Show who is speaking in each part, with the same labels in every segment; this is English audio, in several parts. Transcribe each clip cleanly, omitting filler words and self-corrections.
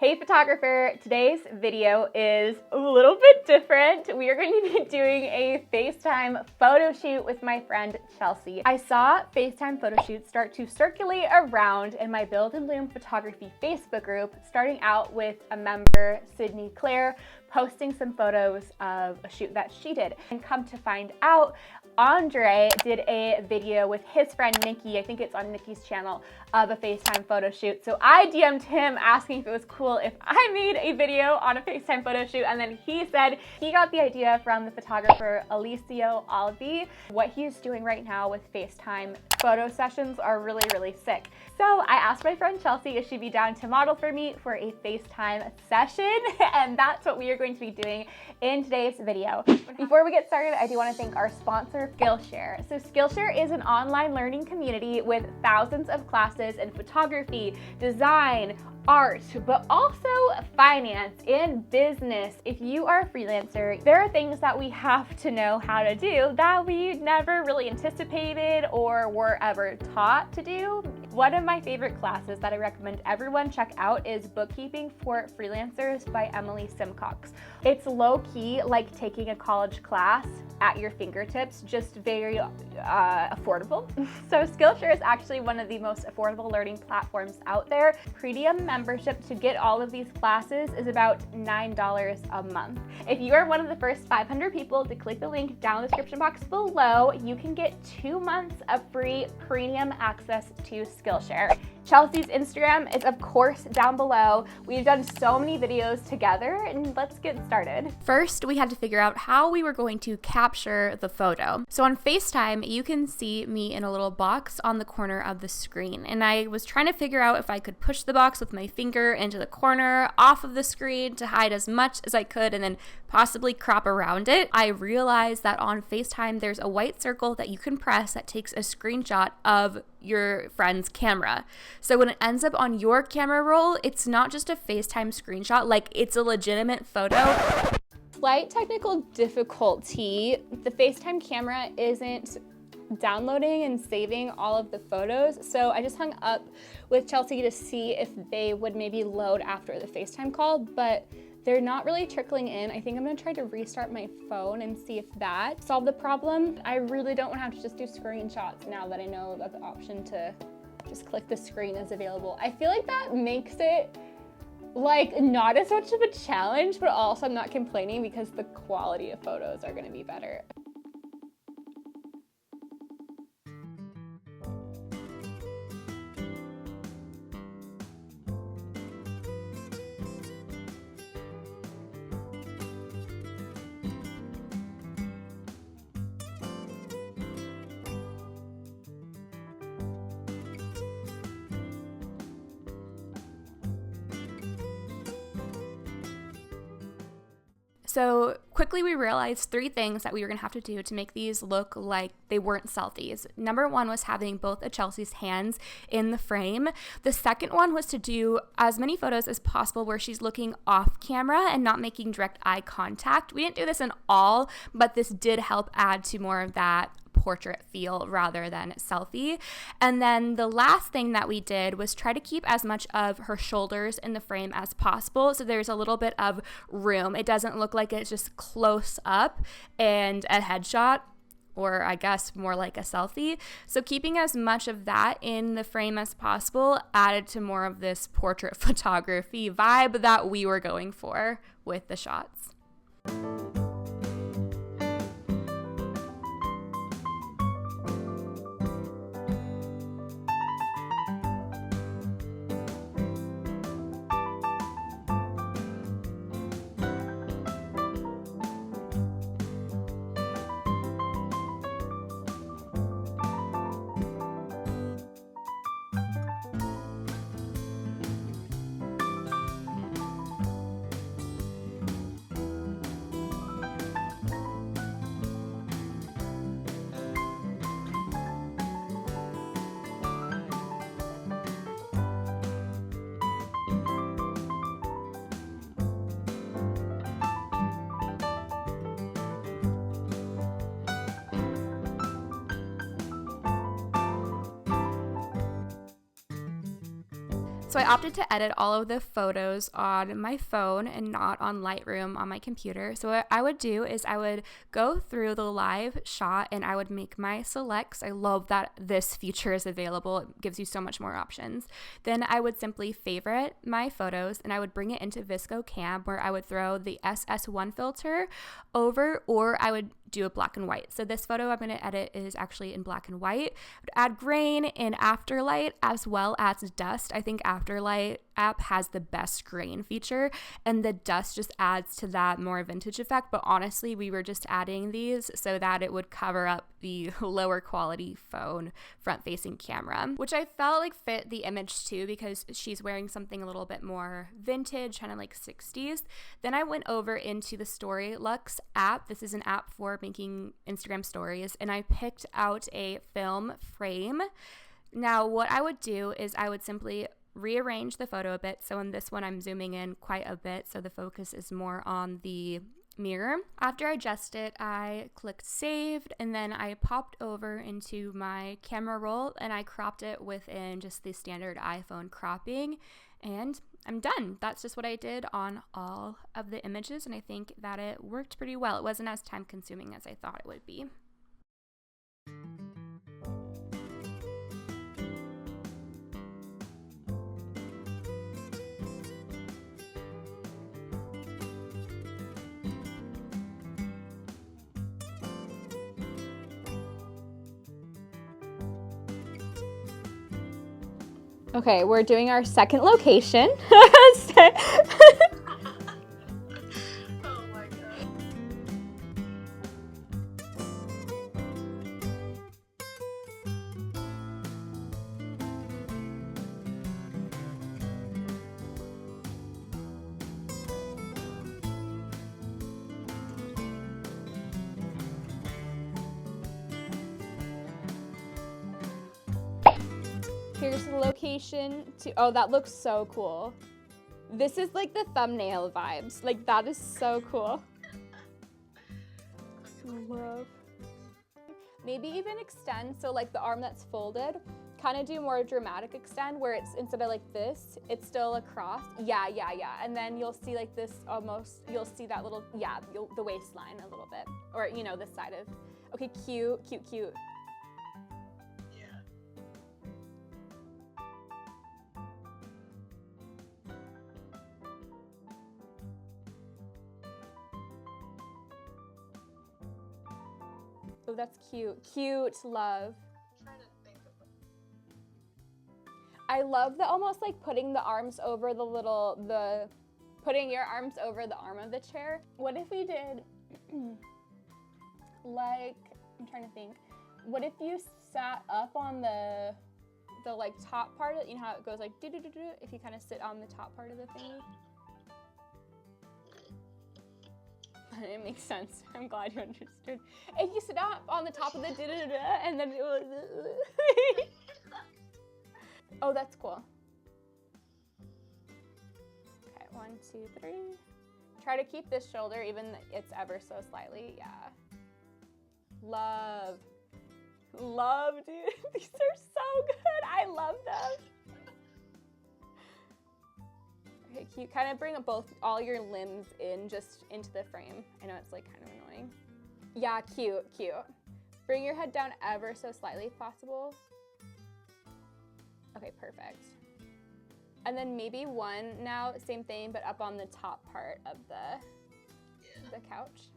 Speaker 1: Hey photographer, today's video is a little bit different. We are going to be doing a FaceTime photo shoot with my friend Chelsea. I saw FaceTime Photoshoot start to circulate around in my Build and Bloom Photography Facebook group, starting out with a member, Sydney Claire, posting some photos of a shoot that she did. And come to find out, Andre did a video with his friend Nikki, I think it's on Nikki's channel, of a FaceTime photo shoot. So I DM'd him asking if it was cool if I made a video on a FaceTime photo shoot, and then he said he got the idea from the photographer Alicio Albi. What he's doing right now with FaceTime photo sessions are really, really sick. So I asked my friend Chelsea if she'd be down to model for me for a FaceTime session, and that's what we are going to be doing in today's video. Before we get started, I do want to thank our sponsor, Skillshare. So Skillshare is an online learning community with thousands of classes in photography, design, art, but also finance and business. If you are a freelancer, there are things that we have to know how to do that we never really anticipated or were ever taught to do. One of my favorite classes that I recommend everyone check out is Bookkeeping for Freelancers by Emily Simcox. It's low-key like taking a college class at your fingertips, just very affordable. So Skillshare is actually one of the most affordable learning platforms out there. Premium membership to get all of these classes is about $9 a month. If you are one of the first 500 people to click the link down in the description box below, you can get 2 months of free premium access to Skillshare. Chelsea's Instagram is of course down below. We've done so many videos together, and let's get started. First, we had to figure out how we were going to capture the photo. So on FaceTime, you can see me in a little box on the corner of the screen, and I was trying to figure out if I could push the box with my finger into the corner off of the screen to hide as much as I could and then possibly crop around it. I realized that on FaceTime, there's a white circle that you can press that takes a screenshot of your friend's camera. So when it ends up on your camera roll, it's not just a FaceTime screenshot, like it's a legitimate photo. Slight technical difficulty. The FaceTime camera isn't downloading and saving all of the photos. So I just hung up with Chelsea to see if they would maybe load after the FaceTime call, but they're not really trickling in. I think I'm gonna try to restart my phone and see if that solved the problem. I really don't wanna have to just do screenshots now that I know that the option to just click the screen is available. I feel like that makes it like not as much of a challenge, but also I'm not complaining because the quality of photos are gonna be better. So quickly we realized 3 things that we were gonna have to do to make these look like they weren't selfies. Number 1 was having both of Chelsea's hands in the frame. The second one was to do as many photos as possible where she's looking off camera and not making direct eye contact. We didn't do this in all, but this did help add to more of that portrait feel rather than selfie. And then the last thing that we did was try to keep as much of her shoulders in the frame as possible, so there's a little bit of room. It doesn't look like it's just close up and a headshot, or I guess more like a selfie. So keeping as much of that in the frame as possible added to more of this portrait photography vibe that we were going for with the shots.
Speaker 2: So I opted to edit all of the photos on my phone and not on Lightroom on my computer. So what I would do is I would go through the live shot and I would make my selects. I love that this feature is available. It gives you so much more options. Then I would simply favorite my photos and I would bring it into VSCO Cam, where I would throw the SS1 filter over, or I would do a black and white. So this photo I'm going to edit is actually in black and white. I'd add grain in Afterlight as well as dust. I think Afterlight app has the best grain feature, and the dust just adds to that more vintage effect. But honestly, we were just adding these so that it would cover up the lower quality phone front facing camera, which I felt like fit the image too, because she's wearing something a little bit more vintage, kind of like 60s. Then I went over into the Storylux app. This is an app for making Instagram stories, and I picked out a film frame. Now what I would do is I would simply rearrange the photo a bit. So in this one I'm zooming in quite a bit so the focus is more on the mirror. After I adjust it, I clicked saved, and then I popped over into my camera roll and I cropped it within just the standard iPhone cropping, and I'm done. That's just what I did on all of the images, and I think that it worked pretty well. It wasn't as time consuming as I thought it would be.
Speaker 1: Okay, we're doing our second location.
Speaker 3: Oh my god.
Speaker 1: Here's the location to, oh, that looks so cool. This is like the thumbnail vibes. Like, that is so cool. Love. Maybe even extend, so like the arm that's folded, kind of do more dramatic extend where it's, instead of like this, it's still across. Yeah. And then you'll see like this almost, you'll see that little, the waistline a little bit. Or, you know, this side of, okay, cute. Oh, that's cute. Cute, love.
Speaker 3: I'm trying to think of
Speaker 1: I love the almost like putting the arms over putting your arms over the arm of the chair. What if we did, like, I'm trying to think. What if you sat up on the like top part of it? You know how it goes like do-do-do-do? If you kind of sit on the top part of the thingy? It makes sense. I'm glad you understood. If you sit up on the top of the da-da-da, and then it was. Oh, that's cool. Okay, 1, 2, 3. Try to keep this shoulder, even it's ever so slightly. Yeah. Love, dude. These are so good. I love them. Okay, cute. Kind of bring all your limbs in, just into the frame. I know it's like kind of annoying. Yeah, cute. Bring your head down ever so slightly if possible. Okay, perfect. And then maybe one now, same thing, but up on the top part of the couch.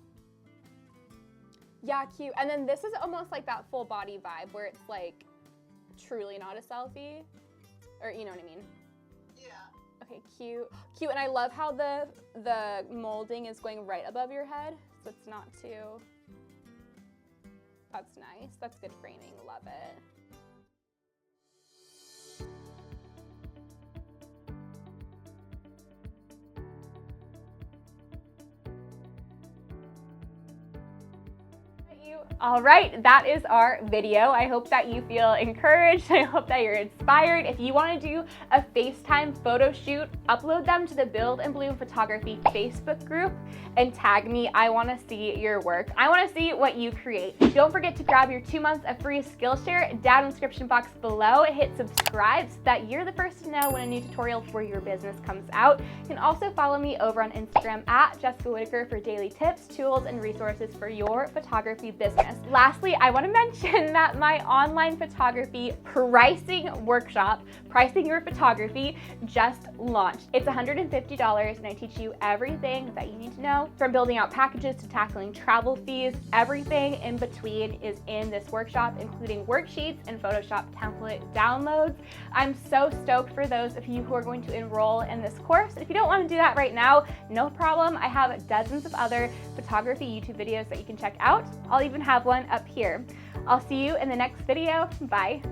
Speaker 1: Yeah, cute. And then this is almost like that full body vibe where it's like truly not a selfie, or you know what I mean?
Speaker 3: Yeah.
Speaker 1: Okay, cute. And I love how the molding is going right above your head, so it's not too, that's nice. That's good framing, love it. All right, that is our video. I hope that you feel encouraged. I hope that you're inspired. If you want to do a FaceTime photo shoot, upload them to the Build and Bloom Photography Facebook group and tag me. I want to see your work. I want to see what you create. Don't forget to grab your 2 months of free Skillshare down in the description box below. Hit subscribe so that you're the first to know when a new tutorial for your business comes out. You can also follow me over on Instagram at Jessica Whitaker for daily tips, tools, and resources for your photography business. Lastly, I want to mention that my online photography pricing workshop, Pricing Your Photography, just launched. It's $150 and I teach you everything that you need to know, from building out packages to tackling travel fees. Everything in between is in this workshop, including worksheets and Photoshop template downloads. I'm so stoked for those of you who are going to enroll in this course. If you don't want to do that right now, no problem. I have dozens of other photography YouTube videos that you can check out. I'll even have one up here. I'll see you in the next video. Bye.